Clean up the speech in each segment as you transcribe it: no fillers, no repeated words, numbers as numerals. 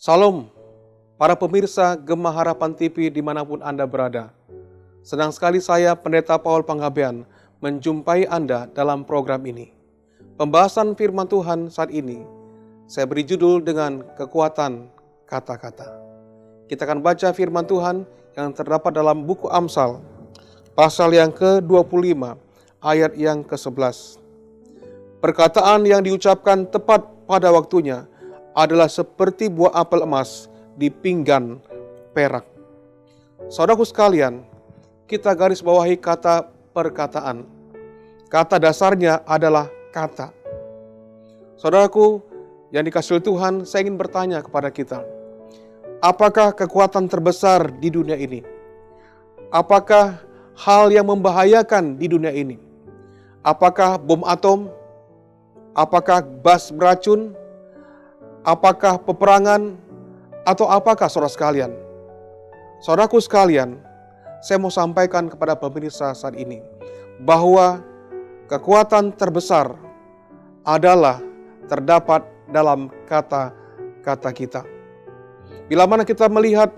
Salam, para pemirsa Gema Harapan TV dimanapun Anda berada. Senang sekali saya, Pendeta Paul Panggabean, menjumpai Anda dalam program ini. Pembahasan firman Tuhan saat ini, saya beri judul dengan kekuatan kata-kata. Kita akan baca firman Tuhan yang terdapat dalam buku Amsal, pasal yang ke-25, ayat yang ke-11. Perkataan yang diucapkan tepat pada waktunya adalah seperti buah apel emas di pinggan perak. Saudaraku sekalian, kita garis bawahi kata perkataan. Kata dasarnya adalah kata. Saudaraku yang dikasihi Tuhan, saya ingin bertanya kepada kita, apakah kekuatan terbesar di dunia ini? Apakah hal yang membahayakan di dunia ini? Apakah bom atom? Apakah gas beracun? Apakah peperangan? Atau apakah saudara sekalian? Saudaraku sekalian, saya mau sampaikan kepada pemirsa saat ini bahwa kekuatan terbesar adalah terdapat dalam kata-kata kita. Bila mana kita melihat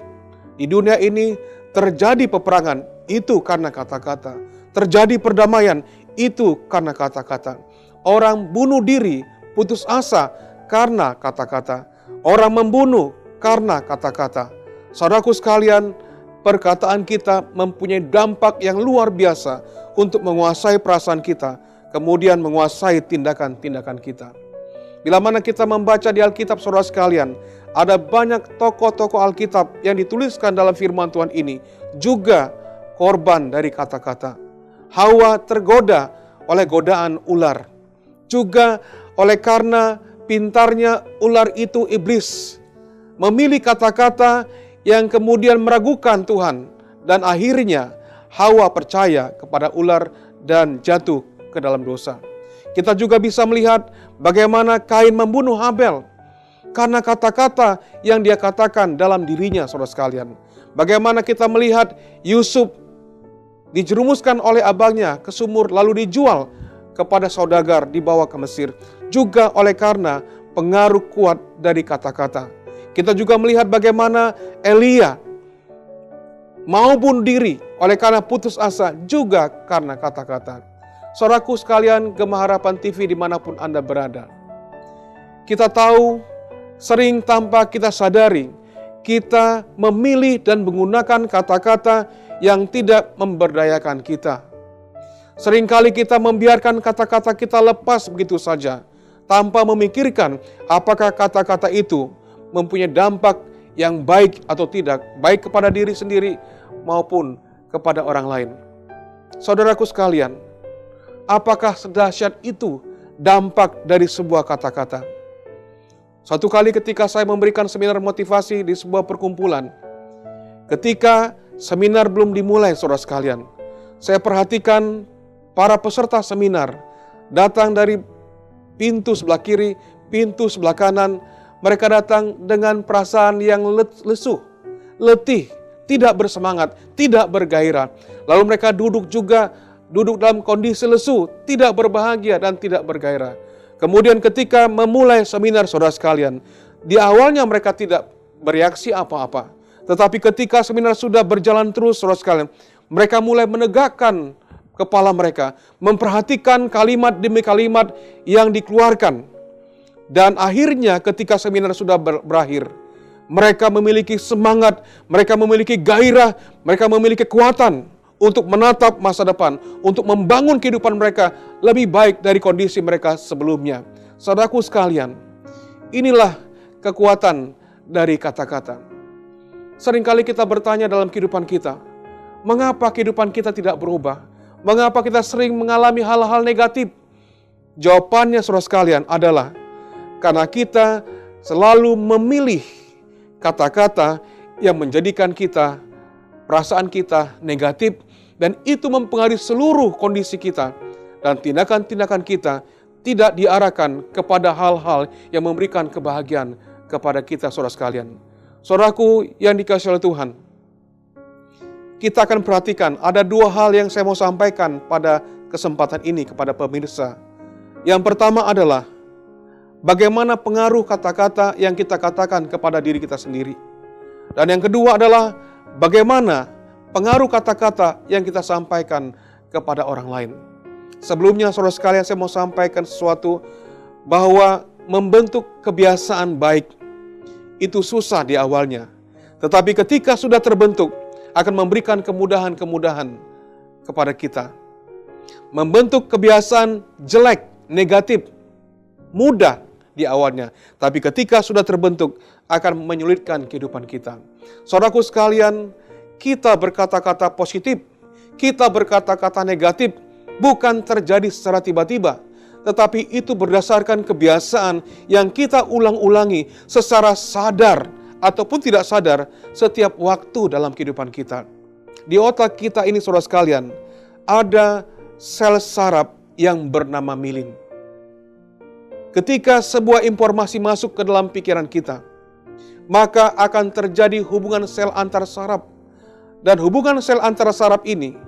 di dunia ini terjadi peperangan, itu karena kata-kata. Terjadi perdamaian, itu karena kata-kata. Orang bunuh diri, putus asa karena kata-kata. Orang membunuh karena kata-kata. Saudaraku sekalian, perkataan kita mempunyai dampak yang luar biasa untuk menguasai perasaan kita, kemudian menguasai tindakan-tindakan kita. Bila mana kita membaca di Alkitab, saudara sekalian, ada banyak tokoh-tokoh Alkitab yang dituliskan dalam firman Tuhan ini juga korban dari kata-kata. Hawa tergoda oleh godaan ular. Juga oleh karena pintarnya ular itu iblis memilih kata-kata yang kemudian meragukan Tuhan, dan akhirnya Hawa percaya kepada ular dan jatuh ke dalam dosa. Kita juga bisa melihat bagaimana Kain membunuh Habel karena kata-kata yang dia katakan dalam dirinya, saudara sekalian. Bagaimana kita melihat Yusuf dijerumuskan oleh abangnya ke sumur lalu dijual kepada saudagar dibawa ke Mesir, juga oleh karena pengaruh kuat dari kata-kata. Kita juga melihat bagaimana Elia mau bunuh diri oleh karena putus asa, juga karena kata-kata. Saudaraku sekalian, Gema Harapan TV dimanapun Anda berada, kita tahu sering tanpa kita sadari, kita memilih dan menggunakan kata-kata yang tidak memberdayakan kita. Seringkali kita membiarkan kata-kata kita lepas begitu saja, tanpa memikirkan apakah kata-kata itu mempunyai dampak yang baik atau tidak, baik kepada diri sendiri maupun kepada orang lain. Saudaraku sekalian, apakah sedahsyat itu dampak dari sebuah kata-kata? Suatu kali ketika saya memberikan seminar motivasi di sebuah perkumpulan, ketika seminar belum dimulai, saudara sekalian, saya perhatikan para peserta seminar datang dari pintu sebelah kiri, pintu sebelah kanan. Mereka datang dengan perasaan yang lesu, letih, tidak bersemangat, tidak bergairah. Lalu mereka duduk dalam kondisi lesu, tidak berbahagia dan tidak bergairah. Kemudian ketika memulai seminar, saudara sekalian, di awalnya mereka tidak bereaksi apa-apa. Tetapi ketika seminar sudah berjalan terus, saudara sekalian, mereka mulai menegakkan kepala mereka, memperhatikan kalimat demi kalimat yang dikeluarkan. Dan akhirnya ketika seminar sudah berakhir, mereka memiliki semangat, mereka memiliki gairah, mereka memiliki kekuatan untuk menatap masa depan, untuk membangun kehidupan mereka lebih baik dari kondisi mereka sebelumnya. Saudaraku sekalian, inilah kekuatan dari kata-kata. Seringkali kita bertanya dalam kehidupan kita, mengapa kehidupan kita tidak berubah? Mengapa kita sering mengalami hal-hal negatif? Jawabannya, saudara sekalian, adalah karena kita selalu memilih kata-kata yang menjadikan kita, perasaan kita negatif, dan itu mempengaruhi seluruh kondisi kita, dan tindakan-tindakan kita tidak diarahkan kepada hal-hal yang memberikan kebahagiaan kepada kita, saudara sekalian. Saudaraku yang dikasihi oleh Tuhan, kita akan perhatikan ada dua hal yang saya mau sampaikan pada kesempatan ini kepada pemirsa. Yang pertama adalah bagaimana pengaruh kata-kata yang kita katakan kepada diri kita sendiri. Dan yang kedua adalah bagaimana pengaruh kata-kata yang kita sampaikan kepada orang lain. Sebelumnya, saudara sekalian, saya mau sampaikan sesuatu bahwa membentuk kebiasaan baik itu susah di awalnya. Tetapi ketika sudah terbentuk, akan memberikan kemudahan-kemudahan kepada kita. Membentuk kebiasaan jelek, negatif, mudah di awalnya. Tapi ketika sudah terbentuk, akan menyulitkan kehidupan kita. Saudaraku sekalian, kita berkata-kata positif, kita berkata-kata negatif, bukan terjadi secara tiba-tiba. Tetapi itu berdasarkan kebiasaan yang kita ulang-ulangi secara sadar ataupun tidak sadar setiap waktu dalam kehidupan kita. Di otak kita ini, saudara sekalian, ada sel saraf yang bernama mielin. Ketika sebuah informasi masuk ke dalam pikiran kita, maka akan terjadi hubungan sel antar saraf. Dan hubungan sel antar saraf ini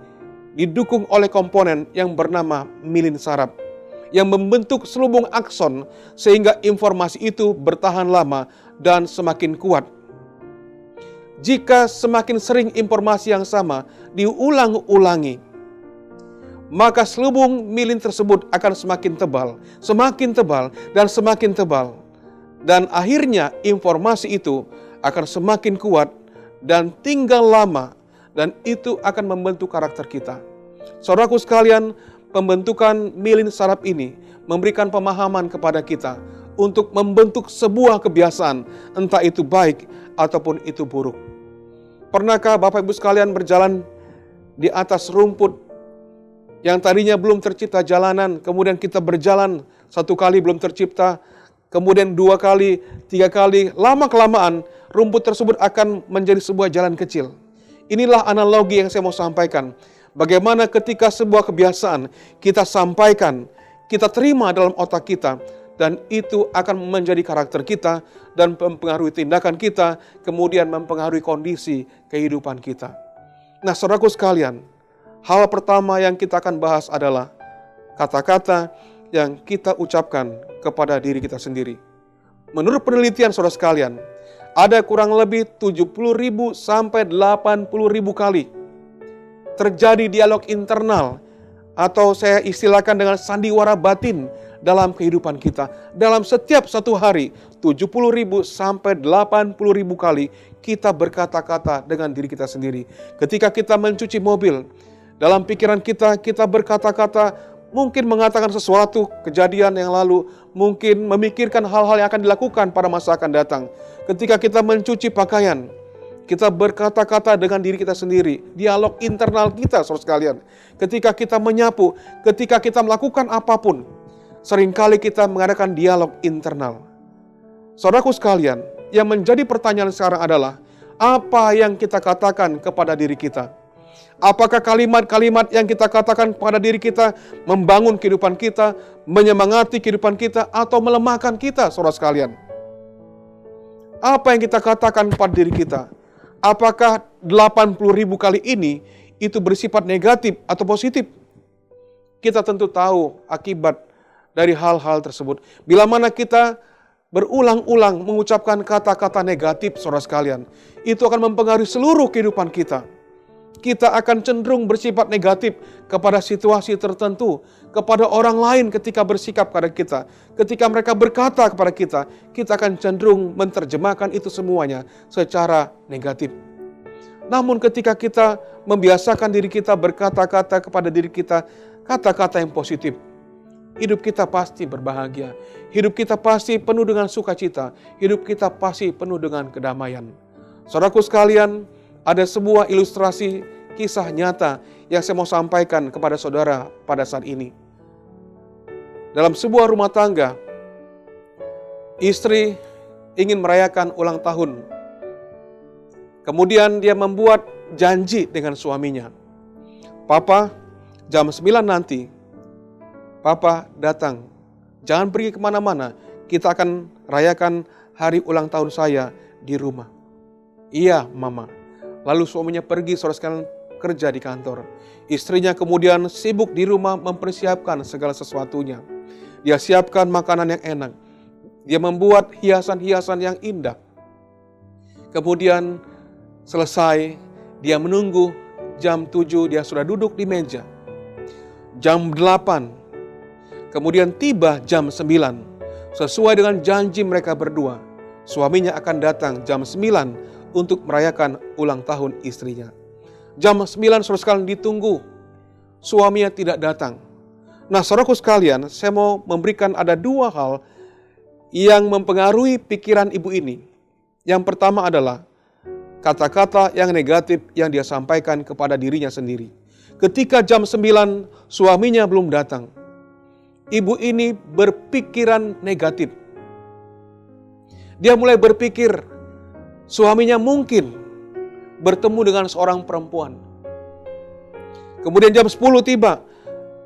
didukung oleh komponen yang bernama mielin saraf, yang membentuk selubung akson sehingga informasi itu bertahan lama dan semakin kuat. Jika semakin sering informasi yang sama diulang-ulangi, maka selubung mielin tersebut akan semakin tebal, dan semakin tebal. Dan akhirnya informasi itu akan semakin kuat dan tinggal lama, dan itu akan membentuk karakter kita. Saudaraku sekalian, pembentukan mielin saraf ini memberikan pemahaman kepada kita untuk membentuk sebuah kebiasaan, entah itu baik ataupun itu buruk. Pernahkah Bapak Ibu sekalian berjalan di atas rumput yang tadinya belum tercipta jalanan, kemudian kita berjalan satu kali belum tercipta, kemudian 2 kali, 3 kali, lama-kelamaan rumput tersebut akan menjadi sebuah jalan kecil. Inilah analogi yang saya mau sampaikan. Bagaimana ketika sebuah kebiasaan kita sampaikan, kita terima dalam otak kita, dan itu akan menjadi karakter kita dan mempengaruhi tindakan kita, kemudian mempengaruhi kondisi kehidupan kita. Nah, saudaraku sekalian, hal pertama yang kita akan bahas adalah kata-kata yang kita ucapkan kepada diri kita sendiri. Menurut penelitian saudara sekalian, ada kurang lebih 70.000 sampai 80.000 kali terjadi dialog internal, atau saya istilahkan dengan sandiwara batin dalam kehidupan kita. Dalam setiap satu hari, 70.000 sampai 80.000 kali kita berkata-kata dengan diri kita sendiri. Ketika kita mencuci mobil, dalam pikiran kita, kita berkata-kata, mungkin mengatakan sesuatu kejadian yang lalu, mungkin memikirkan hal-hal yang akan dilakukan pada masa akan datang. Ketika kita mencuci pakaian, kita berkata-kata dengan diri kita sendiri, dialog internal kita, saudara sekalian. Ketika kita menyapu, ketika kita melakukan apapun, seringkali kita mengadakan dialog internal. Saudaraku sekalian, yang menjadi pertanyaan sekarang adalah, apa yang kita katakan kepada diri kita? Apakah kalimat-kalimat yang kita katakan kepada diri kita membangun kehidupan kita, menyemangati kehidupan kita, atau melemahkan kita, saudara sekalian? Apa yang kita katakan kepada diri kita? Apakah 80.000 kali ini itu bersifat negatif atau positif? Kita tentu tahu akibat dari hal-hal tersebut. Bila mana kita berulang-ulang mengucapkan kata-kata negatif, saudara sekalian, itu akan mempengaruhi seluruh kehidupan kita. Kita akan cenderung bersifat negatif kepada situasi tertentu, kepada orang lain ketika bersikap kepada kita. Ketika mereka berkata kepada kita akan cenderung menerjemahkan itu semuanya secara negatif. Namun ketika kita membiasakan diri kita berkata-kata kepada diri kita, kata-kata yang positif, hidup kita pasti berbahagia. Hidup kita pasti penuh dengan sukacita. Hidup kita pasti penuh dengan kedamaian. Saudaraku sekalian, ada sebuah ilustrasi kisah nyata yang saya mau sampaikan kepada saudara pada saat ini. Dalam sebuah rumah tangga, istri ingin merayakan ulang tahun. Kemudian dia membuat janji dengan suaminya. Papa, jam 9 nanti, Papa datang. Jangan pergi kemana-mana, kita akan rayakan hari ulang tahun saya di rumah. Iya, Mama. Lalu suaminya pergi, saudara sekalian, kerja di kantor. Istrinya kemudian sibuk di rumah mempersiapkan segala sesuatunya. Dia siapkan makanan yang enak. Dia membuat hiasan-hiasan yang indah. Kemudian selesai, dia menunggu jam 7 dia sudah duduk di meja. Jam 8, kemudian tiba jam 9. Sesuai dengan janji mereka berdua, suaminya akan datang jam 9 untuk merayakan ulang tahun istrinya. Jam 9 saudara sekalian ditunggu, suaminya tidak datang. Nah saudaraku sekalian, saya mau memberikan ada dua hal yang mempengaruhi pikiran ibu ini. Yang pertama adalah kata-kata yang negatif yang dia sampaikan kepada dirinya sendiri. Ketika jam 9 suaminya belum datang, ibu ini berpikiran negatif. Dia mulai berpikir suaminya mungkin bertemu dengan seorang perempuan. Kemudian jam 10 tiba,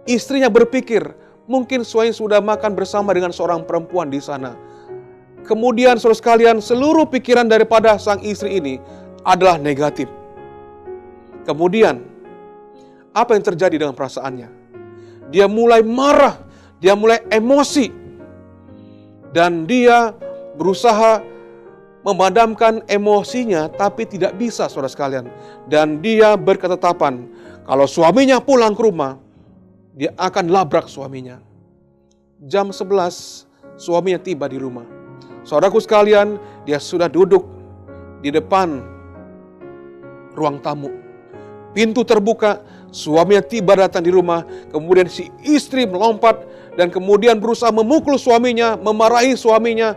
istrinya berpikir mungkin suami sudah makan bersama dengan seorang perempuan di sana. Kemudian saudara sekalian, seluruh pikiran daripada sang istri ini adalah negatif. Kemudian, apa yang terjadi dengan perasaannya? Dia mulai marah, dia mulai emosi. Dan dia berusaha memadamkan emosinya, tapi tidak bisa saudara sekalian. Dan dia berketetapan, kalau suaminya pulang ke rumah, dia akan labrak suaminya. Jam 11, suaminya tiba di rumah. Saudaraku sekalian, dia sudah duduk di depan ruang tamu. Pintu terbuka, suaminya tiba datang di rumah. Kemudian si istri melompat dan kemudian berusaha memukul suaminya, memarahi suaminya,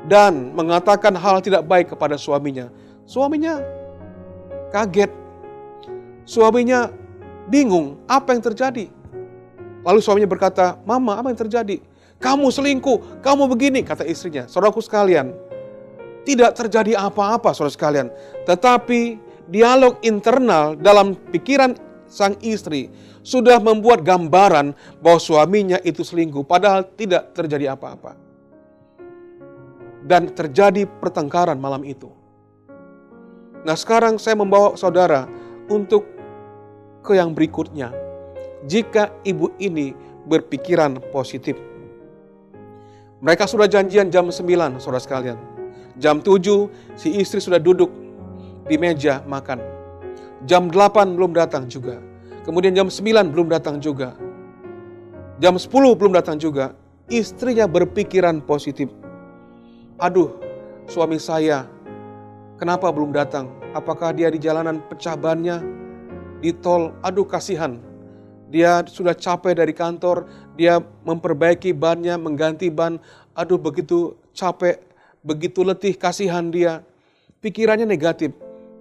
dan mengatakan hal tidak baik kepada suaminya. Suaminya kaget. Suaminya bingung, apa yang terjadi? Lalu suaminya berkata, "Mama, apa yang terjadi? Kamu selingkuh, kamu begini," kata istrinya. Saudaraku sekalian, tidak terjadi apa-apa saudara sekalian. Tetapi dialog internal dalam pikiran sang istri sudah membuat gambaran bahwa suaminya itu selingkuh. Padahal tidak terjadi apa-apa. Dan terjadi pertengkaran malam itu. Nah sekarang saya membawa saudara untuk ke yang berikutnya. Jika ibu ini berpikiran positif. Mereka sudah janjian jam 9 saudara sekalian. Jam 7 si istri sudah duduk di meja makan. Jam 8 belum datang juga. Kemudian jam 9 belum datang juga. Jam 10 belum datang juga. Istrinya berpikiran positif. Aduh, suami saya kenapa belum datang? Apakah dia di jalanan pecah bannya? Di tol, aduh kasihan. Dia sudah capek dari kantor, dia memperbaiki bannya, mengganti ban. Aduh begitu capek, begitu letih, kasihan dia. Pikirannya negatif.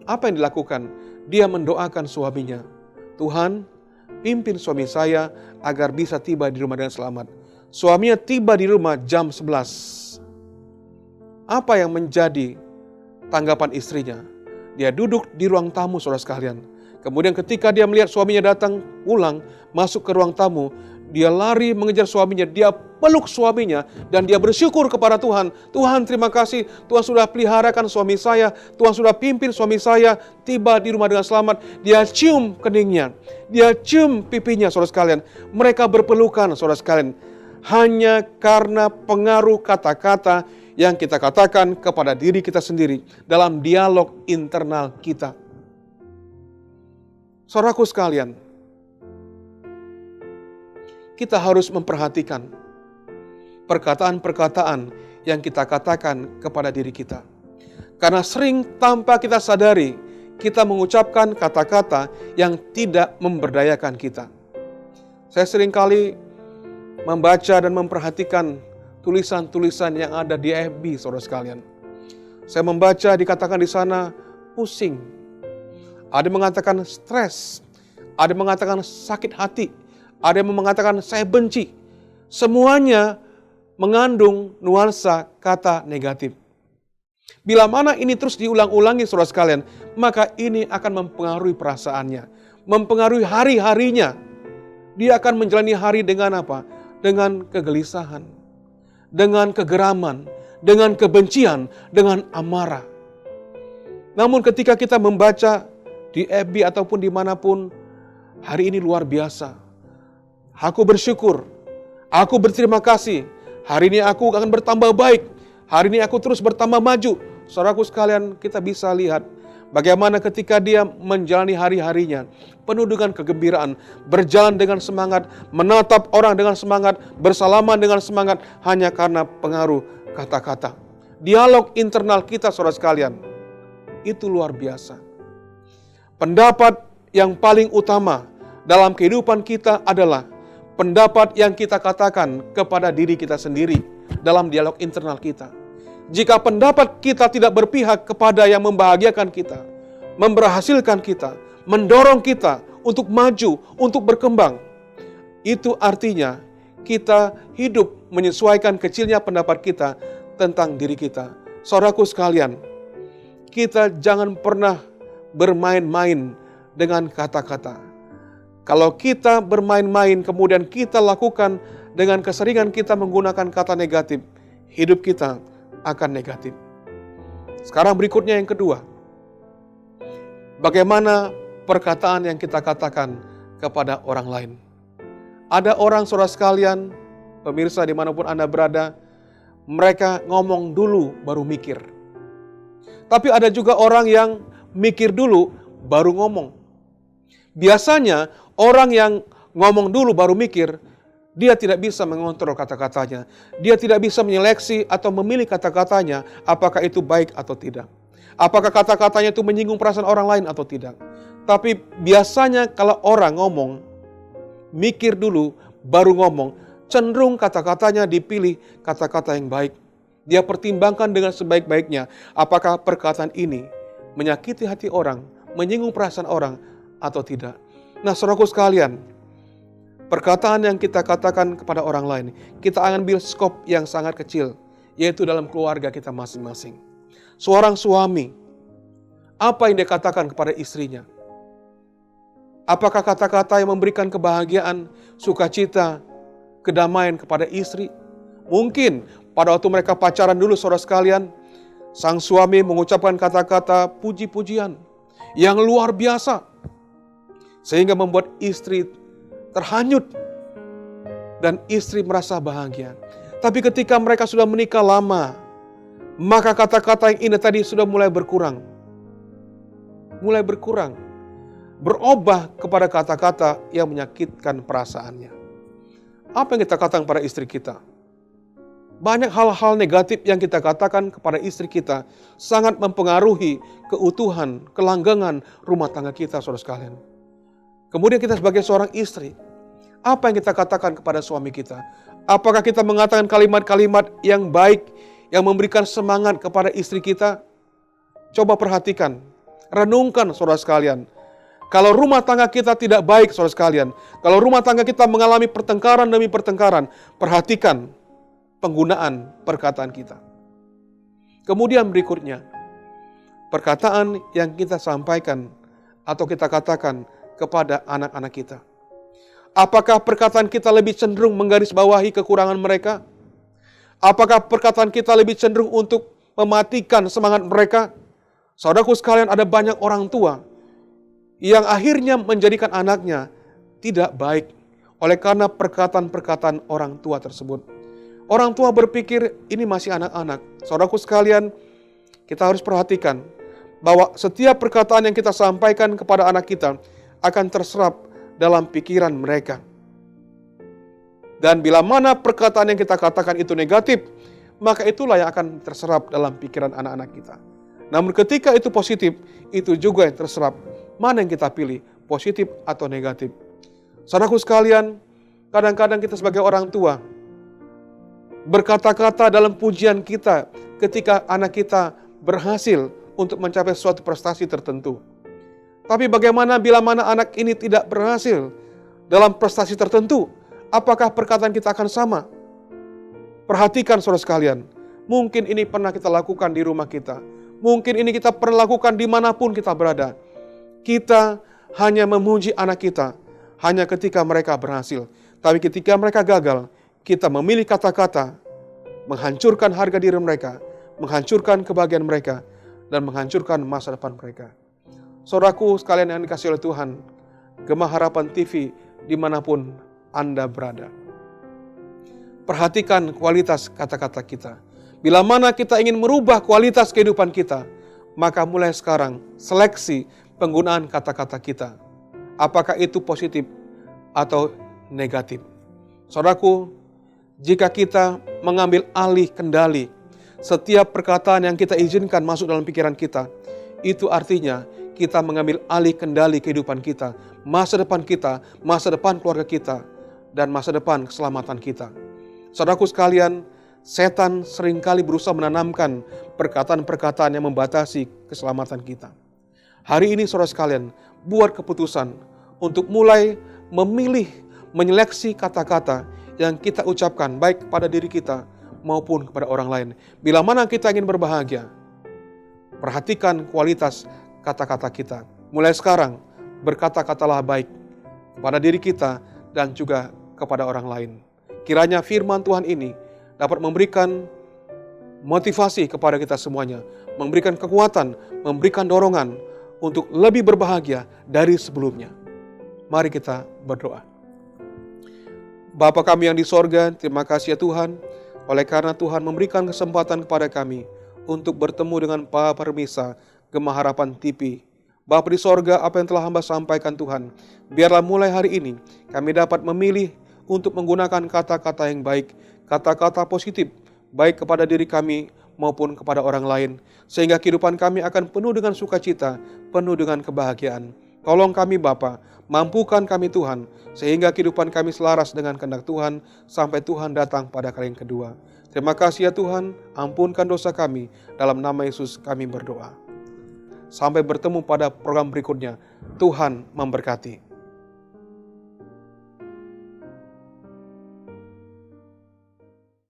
Apa yang dilakukan? Dia mendoakan suaminya. Tuhan, pimpin suami saya agar bisa tiba di rumah dengan selamat. Suaminya tiba di rumah jam 11. Apa yang menjadi tanggapan istrinya? Dia duduk di ruang tamu saudara sekalian. Kemudian ketika dia melihat suaminya datang pulang, masuk ke ruang tamu, dia lari mengejar suaminya, dia peluk suaminya, dan dia bersyukur kepada Tuhan. Tuhan terima kasih, Tuhan sudah peliharakan suami saya, Tuhan sudah pimpin suami saya, tiba di rumah dengan selamat. Dia cium keningnya, dia cium pipinya saudara sekalian. Mereka berpelukan saudara sekalian, hanya karena pengaruh kata-kata yang kita katakan kepada diri kita sendiri dalam dialog internal kita. Saudaraku sekalian, kita harus memperhatikan perkataan-perkataan yang kita katakan kepada diri kita. Karena sering tanpa kita sadari, kita mengucapkan kata-kata yang tidak memberdayakan kita. Saya seringkali membaca dan memperhatikan tulisan-tulisan yang ada di FB, saudara sekalian. Saya membaca, dikatakan di sana pusing. Ada yang mengatakan stres, ada yang mengatakan sakit hati, ada yang mengatakan saya benci. Semuanya mengandung nuansa kata negatif. Bila mana ini terus diulang-ulangi saudara sekalian, maka ini akan mempengaruhi perasaannya, mempengaruhi hari-harinya. Dia akan menjalani hari dengan apa? Dengan kegelisahan, dengan kegeraman, dengan kebencian, dengan amarah. Namun ketika kita membaca di FB ataupun dimanapun, hari ini luar biasa. Aku bersyukur, aku berterima kasih. Hari ini aku akan bertambah baik. Hari ini aku terus bertambah maju. Saudaraku sekalian, kita bisa lihat bagaimana ketika dia menjalani hari-harinya penuh dengan kegembiraan, berjalan dengan semangat, menatap orang dengan semangat, bersalaman dengan semangat hanya karena pengaruh kata-kata. Dialog internal kita, saudara sekalian, itu luar biasa. Pendapat yang paling utama dalam kehidupan kita adalah pendapat yang kita katakan kepada diri kita sendiri dalam dialog internal kita. Jika pendapat kita tidak berpihak kepada yang membahagiakan kita, memberhasilkan kita, mendorong kita untuk maju, untuk berkembang, itu artinya kita hidup menyesuaikan kecilnya pendapat kita tentang diri kita. Saudaraku sekalian, kita jangan pernah bermain-main dengan kata-kata. Kalau kita bermain-main kemudian kita lakukan dengan keseringan kita menggunakan kata negatif, hidup kita akan negatif. Sekarang berikutnya yang kedua. Bagaimana perkataan yang kita katakan kepada orang lain. Ada orang, saudara sekalian, pemirsa dimanapun Anda berada, mereka ngomong dulu baru mikir. Tapi ada juga orang yang mikir dulu baru ngomong. Biasanya orang yang ngomong dulu baru mikir, dia tidak bisa mengontrol kata-katanya. Dia tidak bisa menyeleksi atau memilih kata-katanya apakah itu baik atau tidak. Apakah kata-katanya itu menyinggung perasaan orang lain atau tidak. Tapi biasanya kalau orang ngomong, mikir dulu baru ngomong, cenderung kata-katanya dipilih kata-kata yang baik. Dia pertimbangkan dengan sebaik-baiknya apakah perkataan ini menyakiti hati orang, menyinggung perasaan orang atau tidak. Nah, saudaraku sekalian, perkataan yang kita katakan kepada orang lain, kita ambil skop yang sangat kecil, yaitu dalam keluarga kita masing-masing. Seorang suami, apa yang dia katakan kepada istrinya? Apakah kata-kata yang memberikan kebahagiaan, sukacita, kedamaian kepada istri? Mungkin pada waktu mereka pacaran dulu, saudara sekalian, sang suami mengucapkan kata-kata puji-pujian yang luar biasa, sehingga membuat istri terhanyut dan istri merasa bahagia. Tapi ketika mereka sudah menikah lama, maka kata-kata yang indah tadi sudah mulai berkurang. Berubah kepada kata-kata yang menyakitkan perasaannya. Apa yang kita katakan pada istri kita? Banyak hal-hal negatif yang kita katakan kepada istri kita sangat mempengaruhi keutuhan, kelanggengan rumah tangga kita, saudara sekalian. Kemudian kita sebagai seorang istri, apa yang kita katakan kepada suami kita? Apakah kita mengatakan kalimat-kalimat yang baik, yang memberikan semangat kepada istri kita? Coba perhatikan, renungkan saudara sekalian. Kalau rumah tangga kita tidak baik, saudara sekalian, kalau rumah tangga kita mengalami pertengkaran demi pertengkaran, perhatikan penggunaan perkataan kita. Kemudian berikutnya, perkataan yang kita sampaikan atau kita katakan kepada anak-anak kita. Apakah perkataan kita lebih cenderung menggarisbawahi kekurangan mereka? Apakah perkataan kita lebih cenderung untuk mematikan semangat mereka? Saudaraku sekalian, ada banyak orang tua yang akhirnya menjadikan anaknya tidak baik oleh karena perkataan-perkataan orang tua tersebut. Orang tua berpikir ini masih anak-anak. Saudaraku sekalian, kita harus perhatikan bahwa setiap perkataan yang kita sampaikan kepada anak kita akan terserap dalam pikiran mereka. Dan bila mana perkataan yang kita katakan itu negatif, maka itulah yang akan terserap dalam pikiran anak-anak kita. Namun ketika itu positif, itu juga yang terserap. Mana yang kita pilih, positif atau negatif? Saudaraku sekalian, kadang-kadang kita sebagai orang tua berkata-kata dalam pujian kita ketika anak kita berhasil untuk mencapai suatu prestasi tertentu. Tapi bagaimana bila mana anak ini tidak berhasil dalam prestasi tertentu? Apakah perkataan kita akan sama? Perhatikan saudara sekalian, mungkin ini pernah kita lakukan di rumah kita. Mungkin ini kita pernah lakukan dimanapun kita berada. Kita hanya memuji anak kita hanya ketika mereka berhasil. Tapi ketika mereka gagal, kita memilih kata-kata menghancurkan harga diri mereka, menghancurkan kebahagiaan mereka, dan menghancurkan masa depan mereka. Saudaraku sekalian yang dikasihi oleh Tuhan, Gema Harapan TV dimanapun Anda berada. Perhatikan kualitas kata-kata kita. Bila mana kita ingin merubah kualitas kehidupan kita, maka mulai sekarang seleksi penggunaan kata-kata kita. Apakah itu positif atau negatif? Saudaraku, jika kita mengambil alih kendali setiap perkataan yang kita izinkan masuk dalam pikiran kita, itu artinya kita mengambil alih kendali kehidupan kita, masa depan kita, masa depan keluarga kita, dan masa depan keselamatan kita. Saudaraku sekalian, setan seringkali berusaha menanamkan perkataan-perkataan yang membatasi keselamatan kita. Hari ini saudara sekalian, buat keputusan untuk mulai memilih, menyeleksi kata-kata yang kita ucapkan baik kepada diri kita maupun kepada orang lain. Bila mana kita ingin berbahagia, perhatikan kualitas kata-kata kita. Mulai sekarang, berkata-katalah baik kepada diri kita dan juga kepada orang lain. Kiranya firman Tuhan ini dapat memberikan motivasi kepada kita semuanya, memberikan kekuatan, memberikan dorongan untuk lebih berbahagia dari sebelumnya. Mari kita berdoa. Bapa kami yang di sorga, terima kasih ya Tuhan, oleh karena Tuhan memberikan kesempatan kepada kami untuk bertemu dengan Pak Permisa Gema Harapan TV. Bapa di sorga, apa yang telah hamba sampaikan Tuhan, biarlah mulai hari ini kami dapat memilih untuk menggunakan kata-kata yang baik, kata-kata positif, baik kepada diri kami maupun kepada orang lain, sehingga kehidupan kami akan penuh dengan sukacita, penuh dengan kebahagiaan. Tolong kami Bapa, mampukan kami Tuhan, sehingga kehidupan kami selaras dengan kehendak Tuhan, sampai Tuhan datang pada kali yang kedua. Terima kasih ya Tuhan, ampunkan dosa kami, dalam nama Yesus kami berdoa. Sampai bertemu pada program berikutnya, Tuhan memberkati.